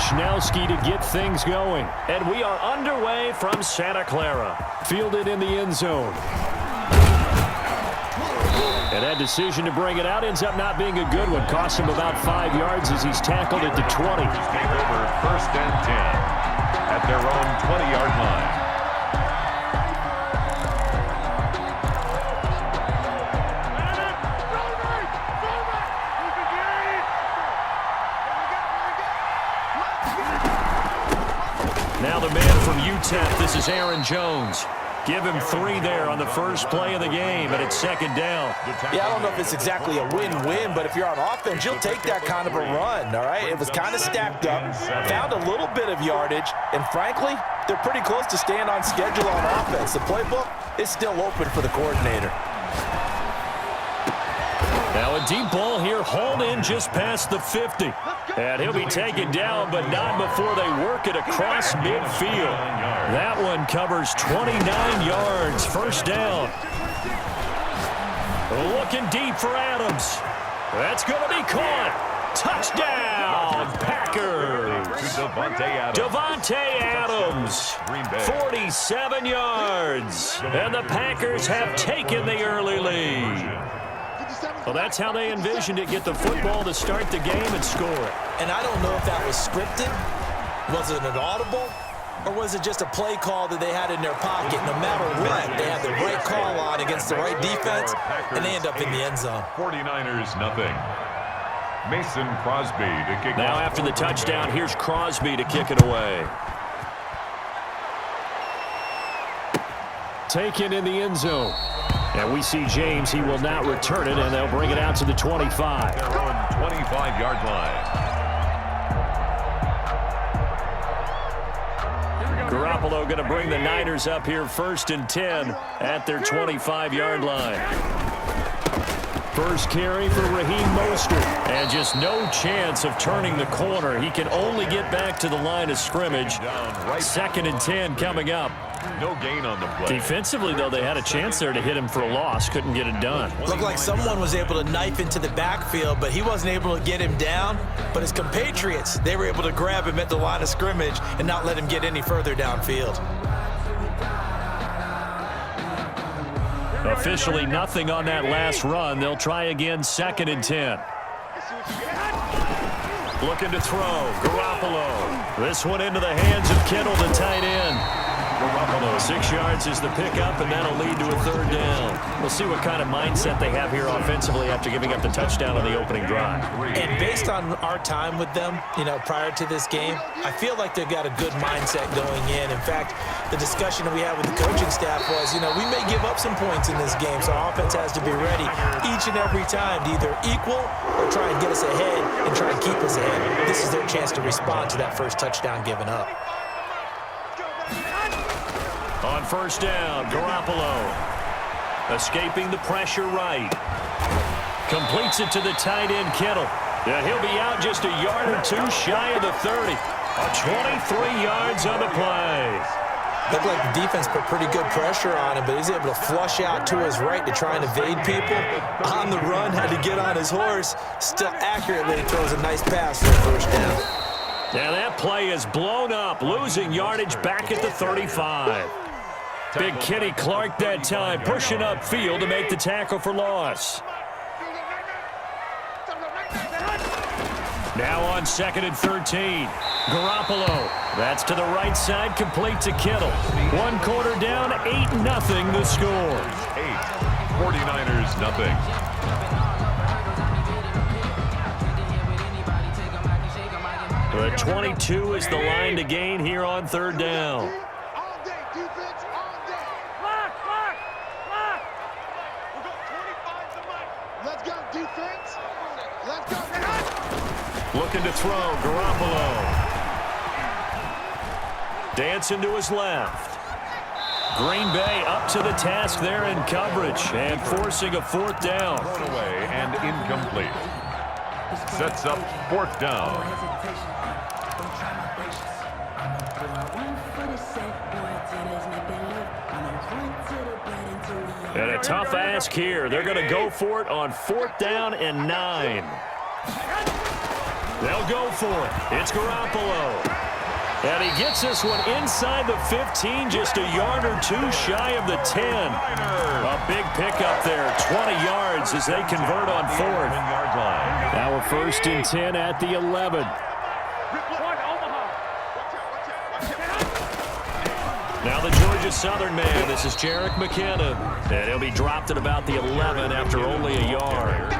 Wishnowski to get things going. And we are underway from Santa Clara. Fielded in the end zone. And that decision to bring it out ends up not being a good one. Cost him about 5 yards as he's tackled at the 20. Take over 1st and 10 at their own 20-yard line. Now the man from UTEP, this is Aaron Jones. Give him 3 there on the first play of the game, and it's 2nd down. Yeah, I don't know if it's exactly a win-win, but if you're on offense, you'll take that kind of a run, all right? It was kind of stacked up, found a little bit of yardage, and frankly, they're pretty close to staying on schedule on offense. The playbook is still open for the coordinator. Now a deep ball here, hauled in just past the 50. And he'll be taken down, but not before they work it across midfield. That one covers 29 yards. 1st down. Looking deep for Adams. That's going to be caught. Touchdown, Packers. Devontae Adams, 47 yards. And the Packers have taken the early lead. Well, that's how they envisioned it, get the football to start the game and score it. And I don't know if that was scripted, was it an audible, or was it just a play call that they had in their pocket? No matter what, they had the right call on against the right defense, and they end up in the end zone. 49ers, nothing. Mason Crosby to kick now off. After the touchdown, here's Crosby to kick it away. Taken in the end zone. And we see James, he will not return it, and they'll bring it out to the 25. Their own 25-yard line. Garoppolo going to bring the Niners up here 1st and 10 at their 25-yard line. First carry for Raheem Mostert. And just no chance of turning the corner. He can only get back to the line of scrimmage. 2nd and 10 coming up. No gain on the play. Defensively, though, they had a chance there to hit him for a loss. Couldn't get it done. Looked like someone was able to knife into the backfield, but he wasn't able to get him down. But his compatriots, they were able to grab him at the line of scrimmage and not let him get any further downfield. Officially nothing on that last run. They'll try again 2nd and 10. Looking to throw. Garoppolo. This one into the hands of Kittle, the tight end. Garoppolo, 6 yards is the pickup, and that'll lead to a 3rd down. We'll see what kind of mindset they have here offensively after giving up the touchdown on the opening drive. And based on our time with them, prior to this game, I feel like they've got a good mindset going in. In fact, the discussion that we had with the coaching staff was, we may give up some points in this game, so our offense has to be ready each and every time to either equal or try and get us ahead and try and keep us ahead. This is their chance to respond to that first touchdown given up. On 1st down, Garoppolo escaping the pressure right. Completes it to the tight end, Kittle. Yeah, he'll be out just a yard or 2 shy of the 30. 23 yards on the play. Looked like the defense put pretty good pressure on him, but he's able to flush out to his right to try and evade people. On the run, had to get on his horse. Still accurately throws a nice pass for a 1st down. Yeah, that play is blown up, losing yardage back at the 35. Big Kenny Clark that time, pushing upfield to make the tackle for loss. Now on 2nd and 13. Garoppolo. That's to the right side, complete to Kittle. 1 quarter down, 8-0 the score. 49ers, nothing. The 22 is the line to gain here on 3rd down. Looking to throw, Garoppolo. Dancing to his left. Green Bay up to the task there in coverage and forcing a 4th down. Thrown away and incomplete. Sets up 4th down. And a tough ask here. They're going to go for it on 4th down and 9. They'll go for it. It's Garoppolo. And he gets this one inside the 15, just a yard or two shy of the 10. A big pickup there, 20 yards as they convert on fourth. Now a 1st and 10 at the 11. Now the Georgia Southern man, this is Jerick McKinnon. And he'll be dropped at about the 11 after only a yard.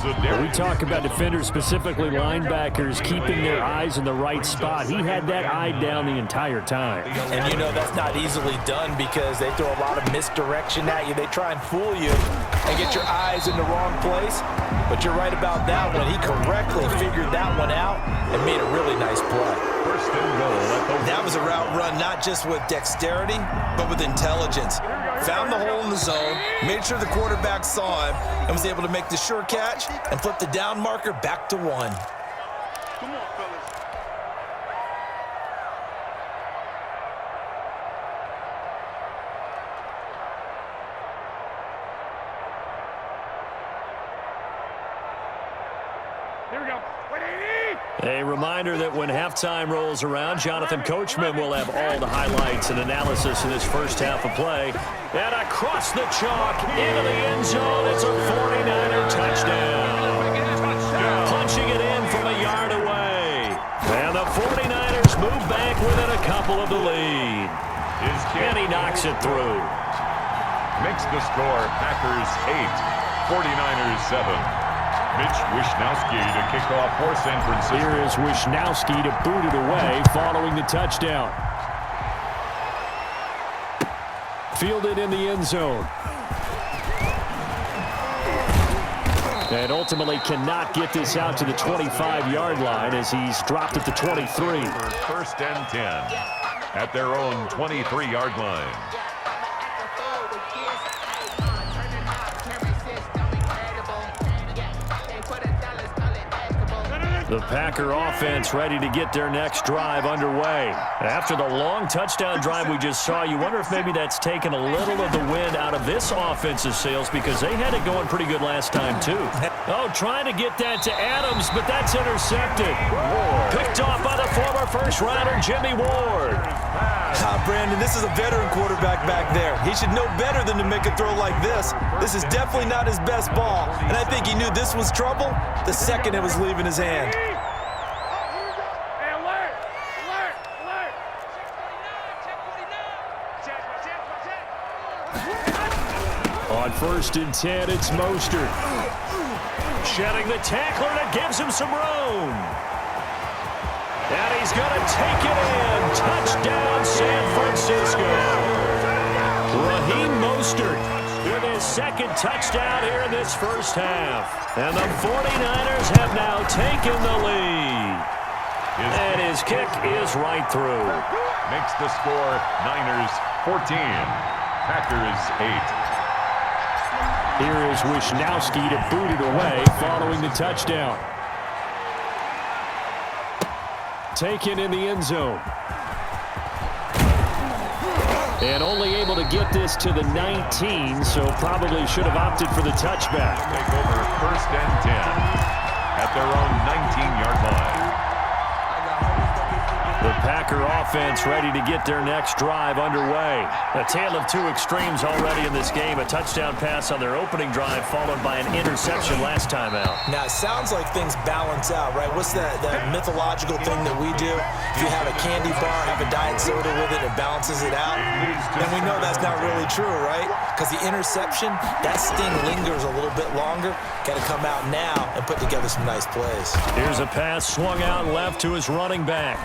We talk about defenders, specifically linebackers, keeping their eyes in the right spot. He had that eye down the entire time. And you know that's not easily done because they throw a lot of misdirection at you. They try and fool you and get your eyes in the wrong place. But you're right about that one. He correctly figured that one out and made a really nice play. First and goal. That was a route run not just with dexterity, but with intelligence. Found the hole in the zone, made sure the quarterback saw him, and was able to make the sure catch and flip the down marker back to 1. Come on, fellas. Here we go. A reminder that when halftime rolls around, Jonathan Coachman will have all the highlights and analysis in this first half of play. And across the chalk, into the end zone, it's a 49er touchdown. Punching it in from a yard away. And the 49ers move back within a couple of the lead. And he knocks it through. Makes the score Packers 8, 49ers 7. Mitch Wishnowsky to kick off for San Francisco. Here is Wishnowsky to boot it away following the touchdown. Fielded in the end zone. And ultimately cannot get this out to the 25-yard line as he's dropped at the 23. First and 10 at their own 23-yard line. The Packer offense ready to get their next drive underway. After the long touchdown drive we just saw, you wonder if maybe that's taken a little of the wind out of this offense's sails because they had it going pretty good last time too. Oh, trying to get that to Adams, but that's intercepted. Picked off by the former first-rounder Jimmy Ward. Brandon, this is a veteran quarterback back there. He should know better than to make a throw like this. This is definitely not his best ball, and I think he knew this was trouble the second it was leaving his hand. On 1st and 10, it's Mostert. Shedding the tackler, and it gives him some room. And he's going to take it in. Touchdown, San Francisco. Raheem Mostert with his second touchdown here in this first half. And the 49ers have now taken the lead. And his kick is right through. Makes the score Niners 14, Packers 8. Here is Wishnowsky to boot it away following the touchdown. Taken in the end zone. And only able to get this to the 19, so probably should have opted for the touchback. Take over 1st and 10 at their own 19-yard line. The Packer offense ready to get their next drive underway. A tale of two extremes already in this game. A touchdown pass on their opening drive followed by an interception last time out. Now, it sounds like things balance out, right? What's that mythological thing that we do? If you have a candy bar, have a diet soda with it, it balances it out. And we know that's not really true, right? Because the interception, that sting lingers a little bit longer. Got to come out now and put together some nice plays. Here's a pass swung out left to his running back.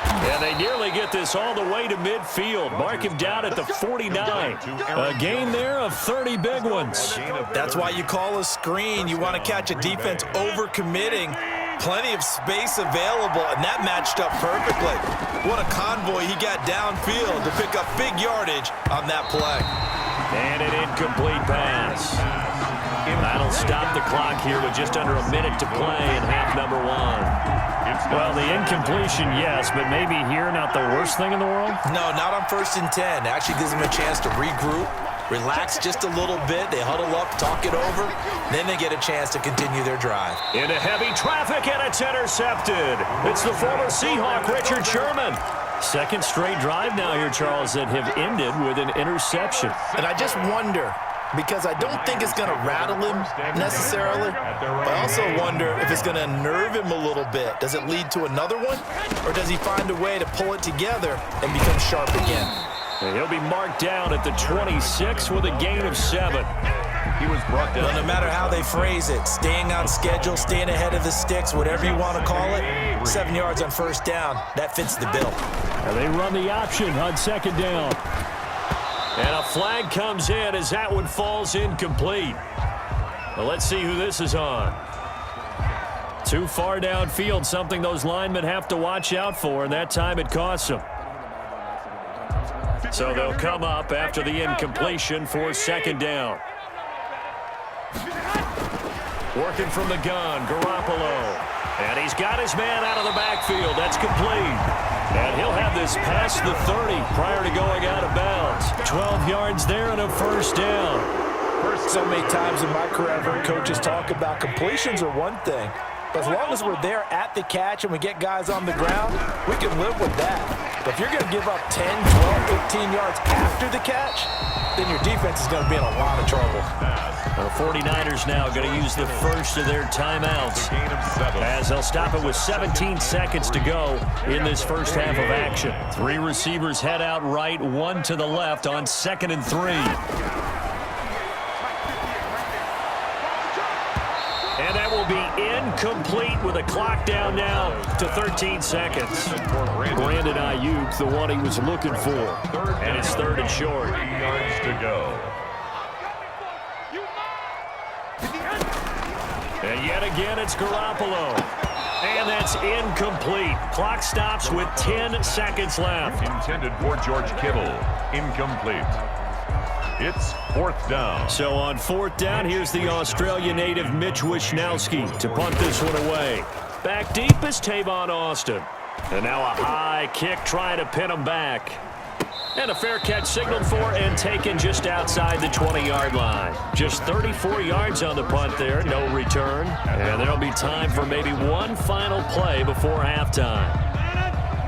And they nearly get this all the way to midfield. Mark him down at the 49. A gain there of 30 big ones. That's why you call a screen. You want to catch a defense overcommitting. Plenty of space available, and that matched up perfectly. What a convoy he got downfield to pick up big yardage on that play. And an incomplete pass. That'll stop the clock here with just under a minute to play in half number one. Well, the incompletion, yes, but maybe here not the worst thing in the world? No, not on 1st and 10. Actually gives him a chance to regroup, relax just a little bit. They huddle up, talk it over, then they get a chance to continue their drive. Into heavy traffic, and it's intercepted. It's the former Seahawk, Richard Sherman. Second straight drive now here, Charles, that have ended with an interception. And I just wonder, because I don't think it's going to rattle him necessarily, but I also wonder if it's going to unnerve him a little bit. Does it lead to another one, or does he find a way to pull it together and become sharp again? And he'll be marked down at the 26 with a gain of 7. He was brought down. Well, no matter how they phrase it, staying on schedule, staying ahead of the sticks, whatever you want to call it, 7 yards on first down, that fits the bill. And they run the option on second down. And a flag comes in as that one falls incomplete. Well, let's see who this is on. Too far downfield, something those linemen have to watch out for, and that time it costs them. So they'll come up after the incompletion for second down. Working from the gun, Garoppolo. And he's got his man out of the backfield. That's complete. And he'll have this past the 30 prior to going out of bounds. 12 yards there and a first down. So many times in my career, I've heard coaches talk about completions are one thing. But as long as we're there at the catch and we get guys on the ground, we can live with that. But if you're going to give up 10, 12, 15 yards after the catch, then your defense is going to be in a lot of trouble. The 49ers now going to use the first of their timeouts as they'll stop it with 17 seconds to go in this first half of action. 3 receivers head out right, 1 to the left on 2nd and 3. And that will be incomplete with a clock down now to 13 seconds. Brandon Ayuk, the one he was looking for. And it's 3rd and short. 3 yards to go. And yet again, it's Garoppolo. And that's incomplete. Clock stops with 10 seconds left. Intended for George Kittle. Incomplete. It's 4th down. So on 4th down, here's the Australia native Mitch Wishnowsky to punt this one away. Back deep is Tavon Austin. And now a high kick trying to pin him back. And a fair catch signaled for and taken just outside the 20-yard line. Just 34 yards on the punt there, no return. And there'll be time for maybe one final play before halftime.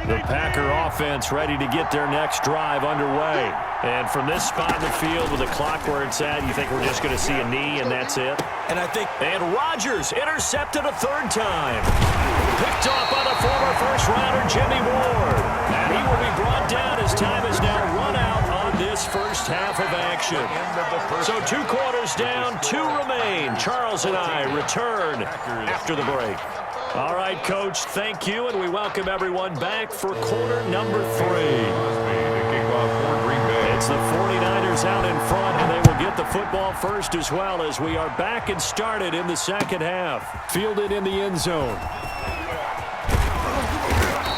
The Packer offense ready to get their next drive underway. And from this spot in the field with the clock where it's at, you think we're just going to see a knee and that's it? And Rodgers intercepted a 3rd time. Picked off by the former first-rounder Jimmy Ward. And he will be brought down as time is now run out on this first half of action. So 2 quarters down, 2 remain. Charles and I return after the break. All right, Coach, thank you, and we welcome everyone back for quarter number 3. It's the 49ers out in front, and they will get the football first as well as we are back and started in the second half. Fielded in the end zone.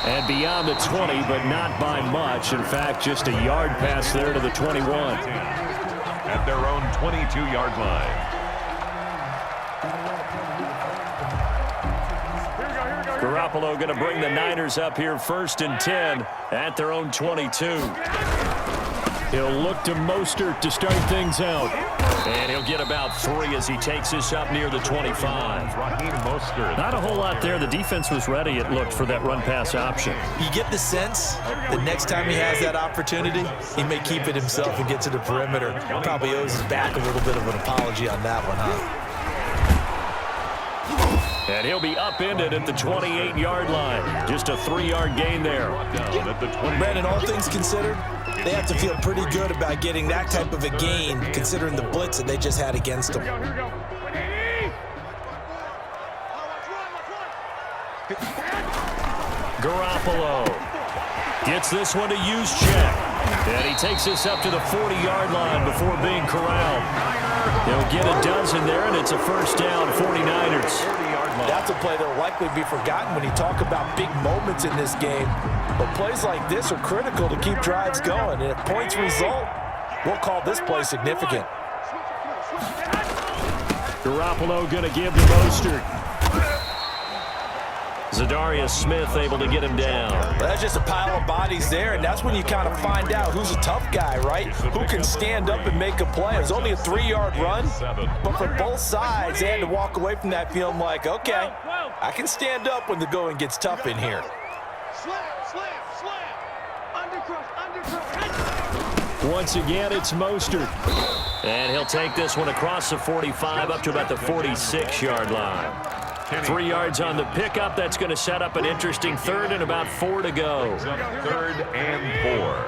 And beyond the 20, but not by much. In fact, just a yard pass there to the 21. At their own 22-yard line. Garoppolo going to bring the Niners up here 1st and 10 at their own 22. He'll look to Mostert to start things out. And he'll get about 3 as he takes this up near the 25. Raheem Mostert. Not a whole lot there. The defense was ready, it looked, for that run-pass option. You get the sense that next time he has that opportunity, he may keep it himself and get to the perimeter. Probably owes his back a little bit of an apology on that one, huh? And he'll be upended at the 28-yard line. Just a 3-yard gain there. Brandon, all things considered, they have to feel pretty good about getting that type of a gain, considering the blitz that they just had against them. Garoppolo gets this one to Juszczyk. And he takes this up to the 40-yard line before being corralled. He'll get a dozen there, and it's a first down, 49ers. That's a play that will likely be forgotten when you talk about big moments in this game. But plays like this are critical to keep drives going. And if points result, we'll call this play significant. Garoppolo going to give to Mostert. Zadarius Smith able to get him down. Well, that's just a pile of bodies there, and that's when you kind of find out who's a tough guy, right? Who can stand up and make a play. It was only a 3-yard run, but for both sides, they had to walk away from that feeling like, okay, I can stand up when the going gets tough in here. Once again, it's Mostert. And he'll take this one across the 45 up to about the 46-yard line. 3 yards on the pickup. That's going to set up an interesting third and about 4 to go. 3rd and 4.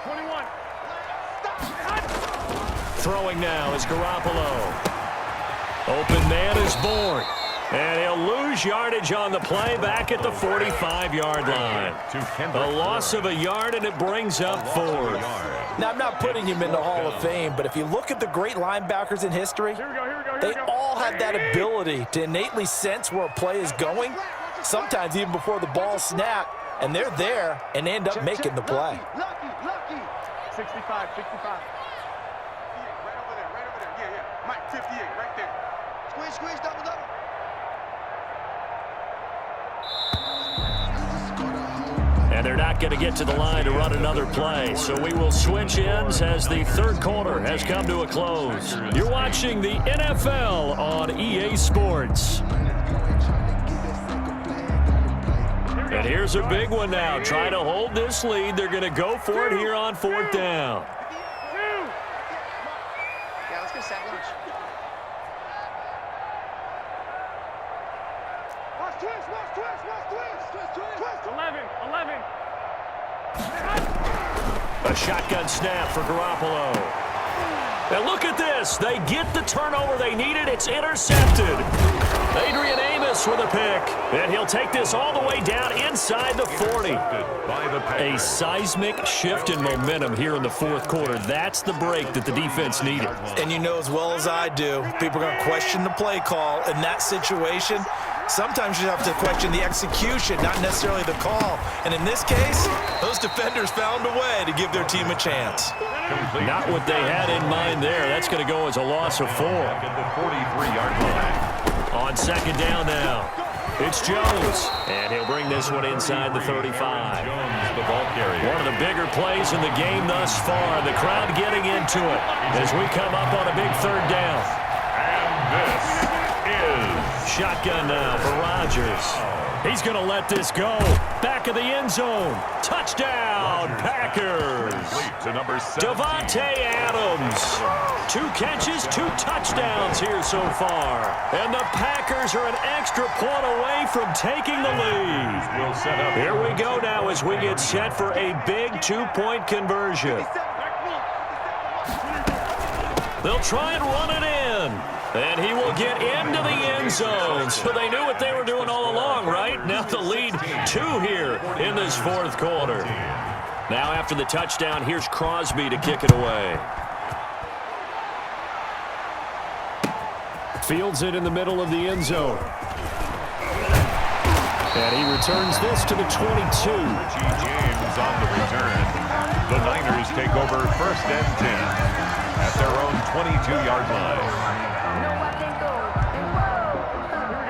21. Throwing now is Garoppolo. Open man is Bourne. And he'll lose yardage on the play back at the 45-yard line. A loss of a yard, and it brings up 4th. Now, I'm not putting him in the Hall of Fame, but if you look at the great linebackers in history, they all have that ability to innately sense where a play is going, sometimes even before the ball snapped, and they're there and end up making the play. 65. Right over there. Yeah. Mike, 58, right there. Squeeze, double. And they're not going to get to the line to run another play. So we will switch ends as the third quarter has come to a close. You're watching the NFL on EA Sports. And here's a big one now. Trying to hold this lead. They're going to go for it here on 4th down. Yeah, let's go second. Watch twist. 11. A shotgun snap for Garoppolo. And look at this. They get the turnover they needed. It's intercepted. Adrian Amos with a pick. And he'll take this all the way down inside the 40. A seismic shift in momentum here in the 4th quarter. That's the break that the defense needed. And you know as well as I do, people are going to question the play call in that situation. Sometimes you have to question the execution, not necessarily the call. And in this case, those defenders found a way to give their team a chance. Not what they had in mind there. That's going to go as a loss of 4. At the 43-yard line. On 2nd down now, it's Jones. And he'll bring this one inside the 35. Jones, the ball carrier. One of the bigger plays in the game thus far. The crowd getting into it as we come up on a big 3rd down. And this is shotgun now for Rodgers. He's going to let this go. Back of the end zone. Touchdown, Packers. to number 17. Davante Adams. 2 catches, 2 touchdowns here so far. And the Packers are an extra point away from taking the lead. Will set up. Here we go now as we get set for a big 2-point conversion. They'll try and run it in. And he will get into the end zone. So they knew what they were doing all along, right? Now the lead 2 here in this 4th quarter. Now after the touchdown, here's Crosby to kick it away. Fields it in the middle of the end zone. And he returns this to the 22. James on the return. The Niners take over 1st and 10 at their own 22-yard line.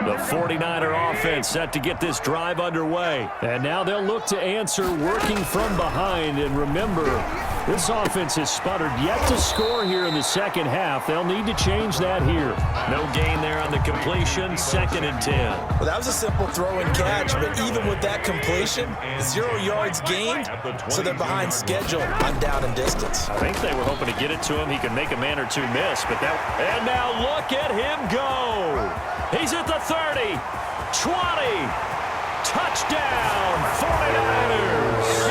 The 49er offense set to get this drive underway. And now they'll look to answer working from behind. And remember, this offense has sputtered yet to score here in the 2nd half. They'll need to change that here. No gain there on the completion, 2nd and 10. Well, that was a simple throw and catch, but even with that completion, 0 yards gained, so they're behind schedule on down and distance. I think they were hoping to get it to him. He could make a man or 2 miss, but that. And now look at him go. He's at the 30, 20, touchdown, 49ers.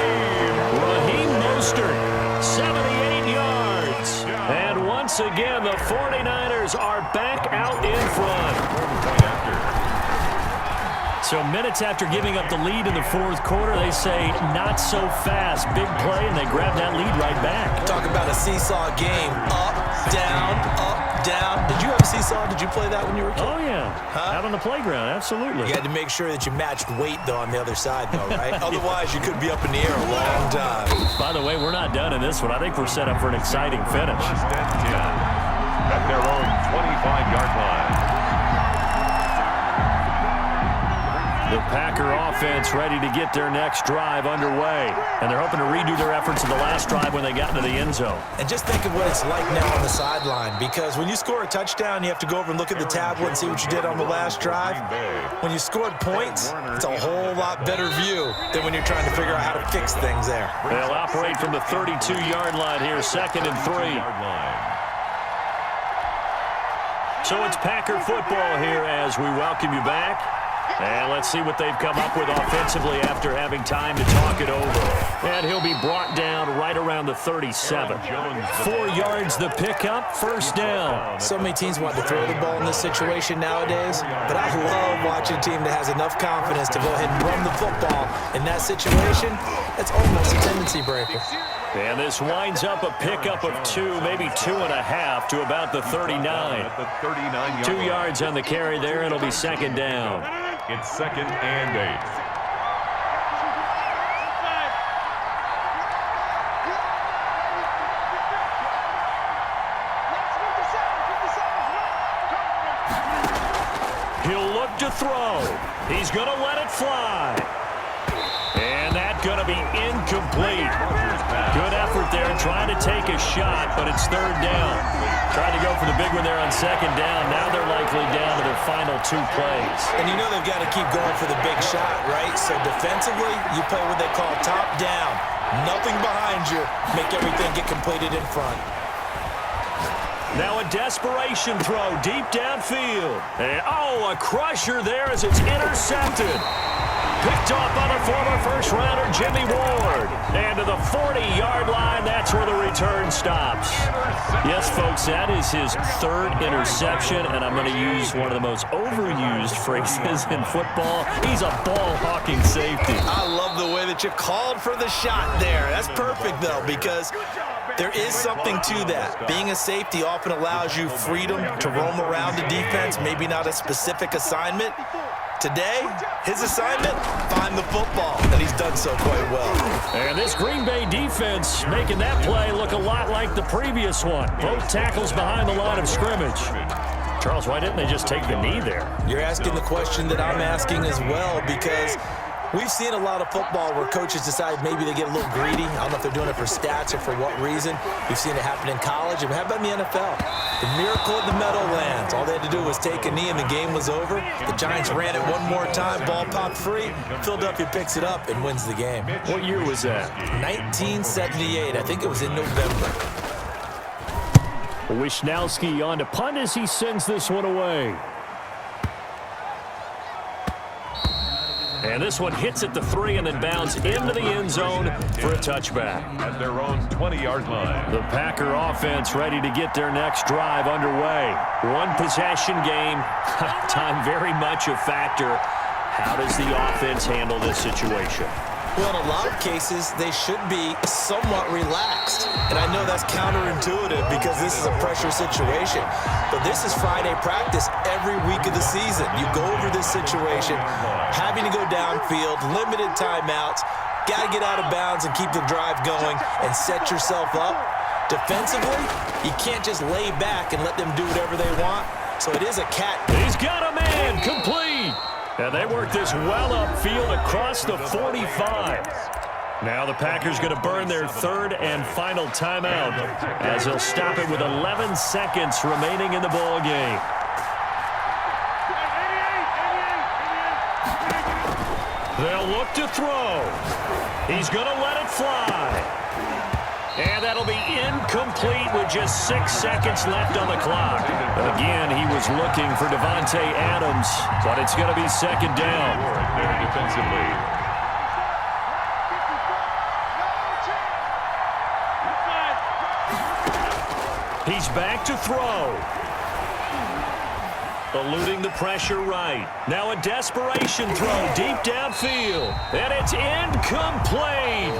Raheem Mostert, 78 yards. And once again, the 49ers are back out in front. So minutes after giving up the lead in the 4th quarter, they say not so fast. Big play, and they grab that lead right back. Talk about a seesaw game. Up, down, up, down. Did you have a seesaw? Did you play that when you were a kid? Oh, yeah. Huh? Out on the playground, absolutely. You had to make sure that you matched weight, though, on the other side, though, right? Otherwise, you could be up in the air a long time. By the way, we're not done in this one. I think we're set up for an exciting finish. 1st and 10 at their own 25-yard line. Packer offense ready to get their next drive underway. And they're hoping to redo their efforts in the last drive when they got into the end zone. And just think of what it's like now on the sideline, because when you score a touchdown, you have to go over and look at the tablet and see what you did on the last drive. When you scored points, it's a whole lot better view than when you're trying to figure out how to fix things there. They'll operate from the 32-yard line here, 2nd and 3. So it's Packer football here as we welcome you back. And let's see what they've come up with offensively after having time to talk it over. And he'll be brought down right around the 37. 4 yards the pickup, first down. So many teams want to throw the ball in this situation nowadays, but I love watching a team that has enough confidence to go ahead and run the football in that situation. That's almost a tendency breaker. And this winds up a pickup of 2, maybe 2.5 to about the 39. 2 yards on the carry there. It'll be 2nd down. It's 2nd and 8. He'll look to throw. He's going to let it fly. And that's going to be incomplete. Good effort there trying to take a shot, but it's 3rd down. Trying to go for the big one there on 2nd down. Now they're likely down to their final 2 plays. And you know they've got to keep going for the big shot, right? So defensively, you play what they call top down. Nothing behind you. Make everything get completed in front. Now a desperation throw deep downfield. And, a crusher there as it's intercepted. Picked off by the former first-rounder Jimmy Ward. And to the 40-yard line, that's where the return stops. Yes, folks, that is his 3rd interception, and I'm going to use one of the most overused phrases in football. He's a ball-hawking safety. I love the way that you called for the shot there. That's perfect, though, because there is something to that. Being a safety often allows you freedom to roam around the defense, maybe not a specific assignment. Today, his assignment, find the football, and he's done so quite well. And this Green Bay defense making that play look a lot like the previous one. Both tackles behind the line of scrimmage. Charles, why didn't they just take the knee there? You're asking the question that I'm asking as well, because we've seen a lot of football where coaches decide maybe they get a little greedy. I don't know if they're doing it for stats or for what reason. We've seen it happen in college. And how about in the NFL? The miracle of the Meadowlands. All they had to do was take a knee and the game was over. The Giants ran it one more time. Ball popped free. Philadelphia picks it up and wins the game. What year was that? 1978. I think it was in November. Wishnowski on to punt as he sends this one away. And this one hits at the 3 and then bounds into the end zone for a touchback. At their own 20-yard line. The Packer offense ready to get their next drive underway. 1 possession game. Time very much a factor. How does the offense handle this situation? Well, in a lot of cases, they should be somewhat relaxed. And I know that's counterintuitive because this is a pressure situation. But this is Friday practice every week of the season. You go over this situation, having to go downfield, limited timeouts, got to get out of bounds and keep the drive going and set yourself up. Defensively, you can't just lay back and let them do whatever they want. So it is a cat. He's got a man, complete. And they work this well upfield across the 45. Now the Packers going to burn their 3rd and final timeout as they'll stop it with 11 seconds remaining in the ball game. They'll look to throw. He's going to let it fly. And that'll be incomplete with just 6 seconds left on the clock. Again, he was looking for Davante Adams, but it's going to be 2nd down. There defensively. He's back to throw. Eluding the pressure right. Now a desperation throw deep downfield. And it's incomplete.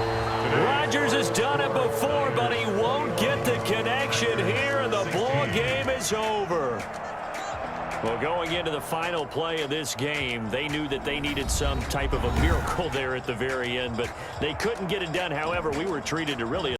Rodgers has done it before, but he won't get the connection here, and the ball game is over. Well, going into the final play of this game, they knew that they needed some type of a miracle there at the very end, but they couldn't get it done. However, we were treated to really